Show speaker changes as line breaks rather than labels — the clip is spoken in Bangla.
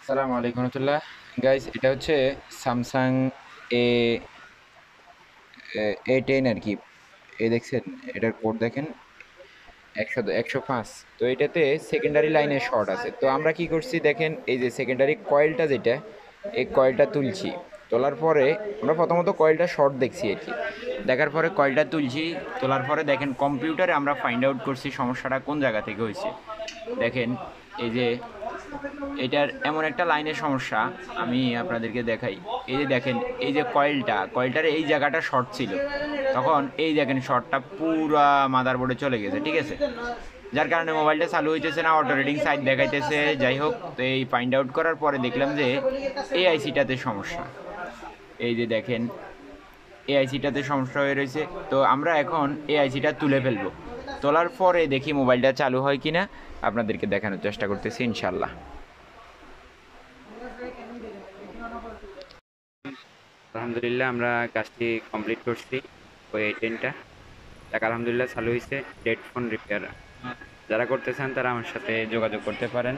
আসসালামু আলাইকুম রহমতুল্লাহ। গাইস, এটা হচ্ছে স্যামসাং এ A10 আর কি। এই দেখছেন, এটার কোড দেখেন 105। তো এটাতে সেকেন্ডারি লাইনে শর্ট আছে। তো আমরা কি করছি দেখেন, এই যে সেকেন্ডারি কয়েলটা যেটা, এই কয়েলটা তুলছি। তোলার পরে আমরা প্রথমত কয়েলটা শর্ট দেখছি আর কি। দেখার পরে কয়েলটা তুলছি। তোলার পরে দেখেন কম্পিউটারে আমরা ফাইন্ড আউট করছি সমস্যাটা কোন জায়গা থেকে হয়েছে। দেখেন, এই যে এটার এমন একটা লাইনের সমস্যা, আমি আপনাদেরকে দেখাই। এই যে দেখেন, এই যে কয়েলটার এই জায়গাটা শর্ট ছিল। তখন এই দেখেন শর্টটা পুরা মাদারবোর্ডে চলে গেছে, ঠিক আছে। যার কারণে মোবাইলটা চালু হইতেছে না, অটো রিডিং সাইট দেখাইতেছে। যাই হোক, তো এই ফাইন্ড আউট করার পরে দেখলাম যে এই আইসিটাতে সমস্যা। এই যে দেখেন, এই আইসিটাতে সমস্যা হয়ে রয়েছে। তো আমরা এখন এই আইসিটা তুলে ফেলবো। তোলার পরে দেখি মোবাইলটা চালু হয় কিনা, আপনাদেরকে দেখানোর চেষ্টা করতেছি ইনশাল্লাহ।
আলহামদুলিল্লাহ আমরা কাজটি কমপ্লিট করছি। ওই A10টা টাকা আলহামদুলিল্লাহ চালু হয়েছে। ডেড ফোন রিপেয়ার যারা করতে চান তারা আমার সাথে যোগাযোগ করতে পারেন।